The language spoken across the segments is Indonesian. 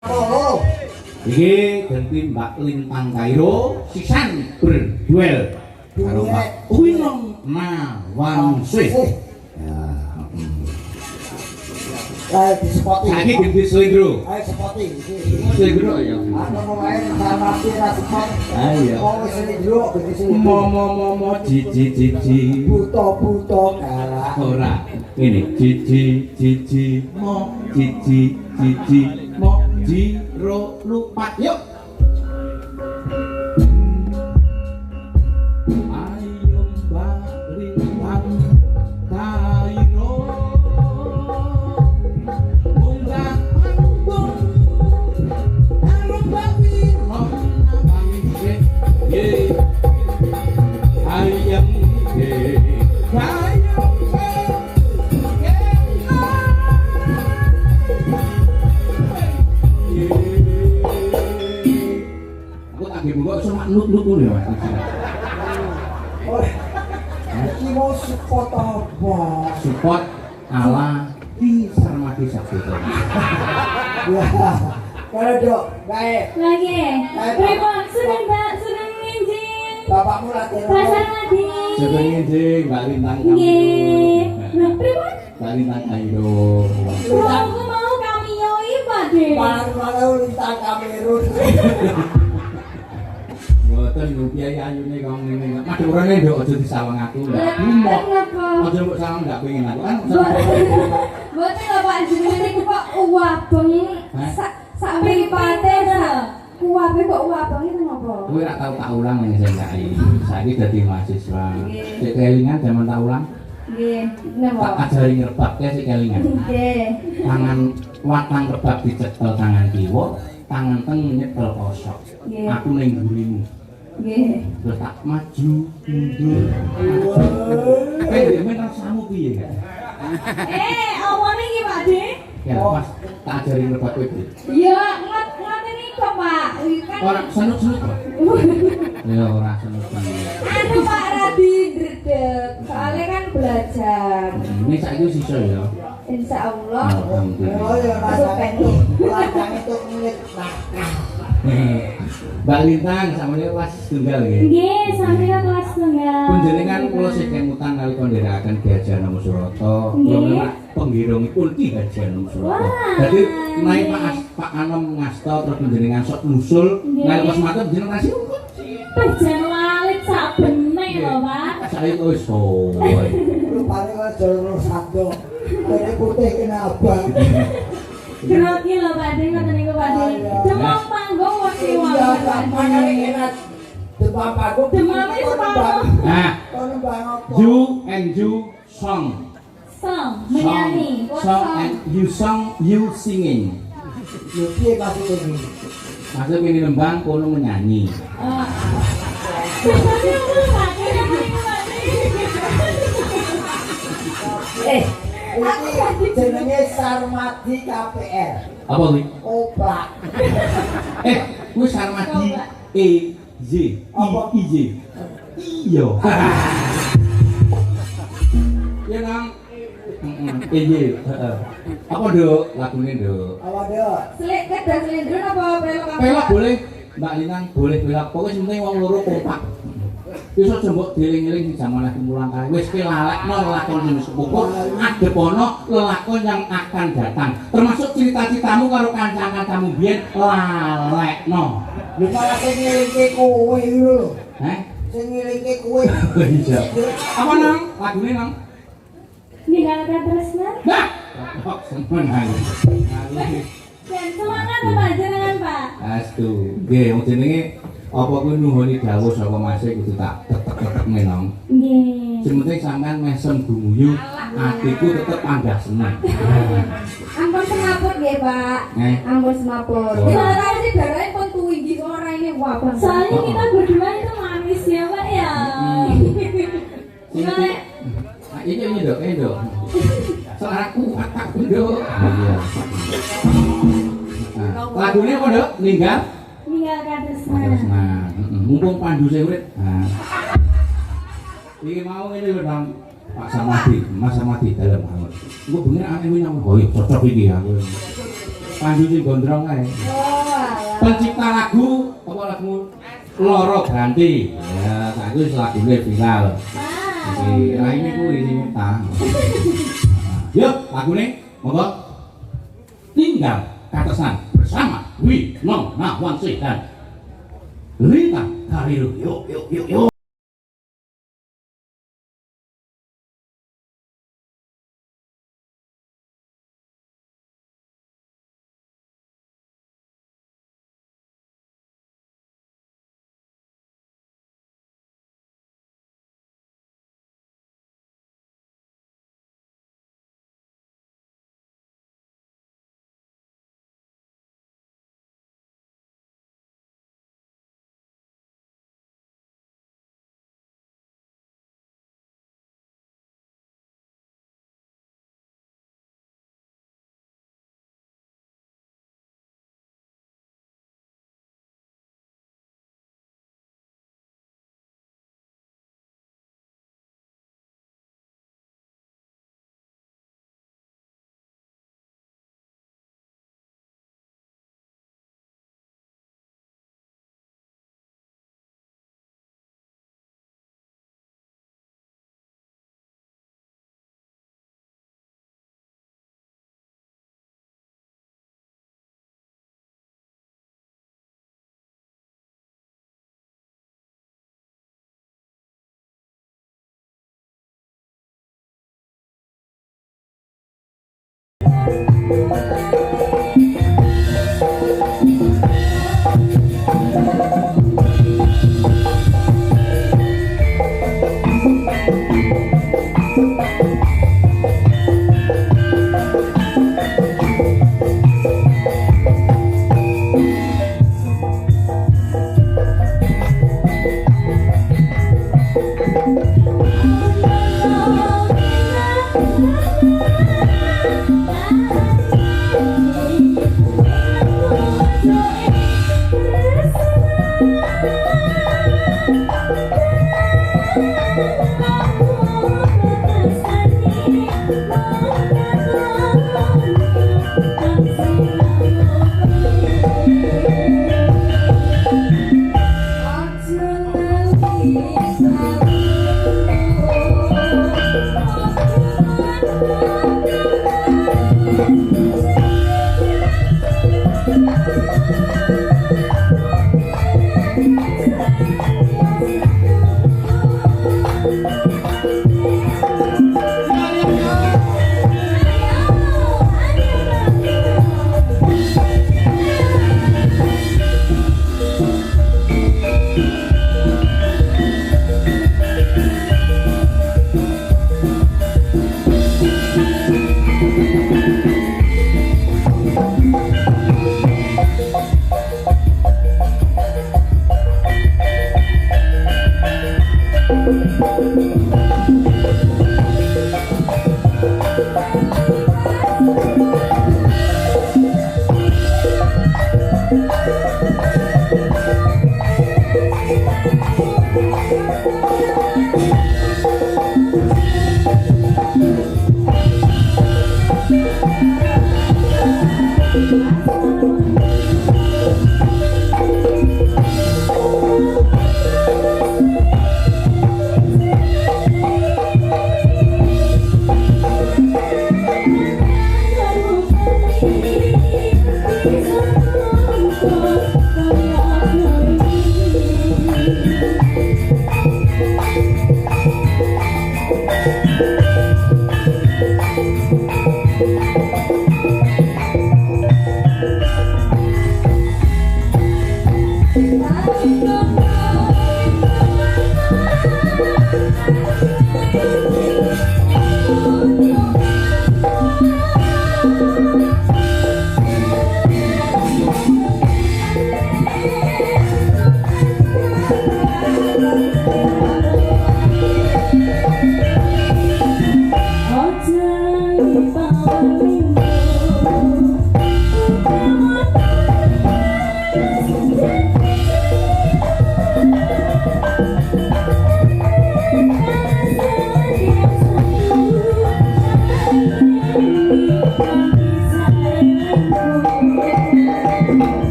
Oh, iki ganti Mbak Lintang Kairo sisan berduel karo Mbak Winong Nawangsih. Ya, Ayo disepoti. saiki ganti Slendro. Ayo sepoti. Slendro ya. Aku mau main sama Tira sepot. Ayo. Oh, Slendro gede sih. Momo jiji Buto kalah. ora. Ini jiji mo jiji mo jiro lupa yuk. Ayo Mbak Lintang Kairo munggah panggung karo Mbak Winong Nawangsih. Ye ayam ye kayo aku tak nggih mbok iso nut-nut ngono ya Mas. Oh. Iki mau support apa? Support ala Ki Sarmadi Sabdo. Ya. Kalau dok, baik. Lagi. Pripun sudah Mbak sudah nginjing. Bapakmu latihan. Pasar lagi. Sudah nginjing Mbak Lintang Nggih. Nah, pripun? Mbak Lintang Kairo. Aku mau cameo iki, Pak De. Malu Lintang Kamerun. Mboten rupiah ayune kok ngene. Madurane nduk aja disawang aku. Mbok. Aja mbok sawang ndak pengen aku kan. Mboten lho Pak jenenge niku kok uwabeng sak mripate lho. Uwabe kok uwabeng itu napa? Kowe ora tau tak ulang ning SMKI. Saiki dadi mahasiswa. Sik kelingan jaman tak ulang. Nggih, Tak napa? ajari ngerebake sik kelingan. Nggih. Tangan watang rebab dicekel tangan kiwa, tangan teng nyekel kosok. Nggih. Aku ning ngurimu. Nggih. Terus tak maju mundur. Men rasamu piye gak? Omone iki Pak De. Ya Mas, tak ajari ngerebak kowe. Ya, ngoten iki kok Pak. Kan Ora senut-senut kok. Ya ora senut banget. anu Pak Radi ndredeg. Soalnya kan belajar. Ini saiki wis iso ya. Insyaallah. Alhamdulillah. Oh ya Masuk rasanya pengen. itu. Ladang itu milik nakal. Mbak Lintang sampeyan kelas tunggal nggih. Nggih, sampeyan kelas tunggal. Panjenengan kula sing kemutan nalika ndherekaken Gajah Nomo Surata, kula Nggih. menak penggirungipun Ki Gajah Nomo Surata. Wah. Dadi naik Pak Anom ngasta terus panjenengan sok nusul, Nggih. nalika pas matur jeneng rasi Pejan walit sak benek lho, Pak. saiki wis soe. Rupanya kalau jalur satu. Dari putih kena abang. Grogi lho, Pak De, ngoten niku Pak De. Demam panggung wis Iya, wae, Pak gampang De. kali enak. Demam panggung. Demam itu apa? Nah, Kau nembang apa? you and you song. Song, menyanyi. Song and you song, you singing. Yo, piye maksudnya ini? Maksudnya ini nembang, kono menyanyi. Sebenarnya aku Pak De, ngoten niku Pak De. Ini jenenge Sarmadi KPR. Apa kuwi? Oplak. Kuwi Sarmadi EJ. Apa? IJ. Iya. Ya nang. EJ. Heeh. Apa nduk lagune nduk? Apa dia? Selik kedah selendron apa pelok apa? Pelak boleh, Mbak Lintang boleh pelak. Pokoknya sing penting wong loro kompak. Iso jembok dieling-eling di jaman lagi mulang kae. Wis ki lalekno lelakon sing sepupu, adepono lelakon yang akan datang. Termasuk cita-citamu karo kanca-kancamu biyen lalekno. Lu malah sing ngelingke kowe iki lho. Heh? Sing ngelingke kowe. Iya. Apa nang? Lagune nang? Ninggalkan tresna. Nah, kok semenang. Dan semangat Pak jenengan Pak. Astu. Nggih, wong jenenge apa kuwi nuhuni dawuh saka Masih kudu tak tetek-tetek menong. Nggih. Sing penting sampean mesem gumuyu, atiku tetep pandah seneng. Ampun semaput nggih, Pak. Ampun semaput. Oh. Soalnya sih darahnya pun tinggi orang ini wah Bang. Soalnya kita berdua itu manis ya, Pak ya. Soalnya Ini dok, soalnya kuat tak dok. Iya. Lagunya apa dok? ninggalkan tresna. Nah, mumpung pandu saya urip. Nah, ini mau ini lho Bang. Pak Sarmadi, Mas Sarmadi dalam banget. Gue bener aneh ini nama, oh iya cocok ini ya. Pandu sing gondrong ae. Oh, alah. Pencipta lagu apa lagu Loro Ganti. Ya, saiki wis lagune viral. Iki raine kuwi sing ta. Yuk, lagune monggo. Tinggal Katesan bersama Winona Wansih dan Lita Kariru. Yuk.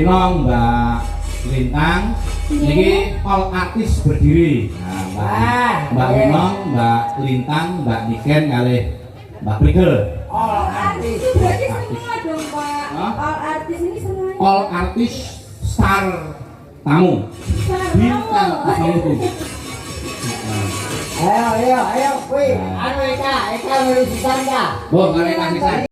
Linong, Mbak Lintang. Niki all artis berdiri. Nah, Mbak Linong, Mbak Lintang, Mbak Niken kali Mbak Prigel. All Artis artis. itu berarti semua dong Pak. Hah? All artis ini semuanya. All artis star tamu. Bintang tamu. Ayo, ayo, ayo, wih, anu Eka, Eka nulis sana. Bo, kalian kasih saya.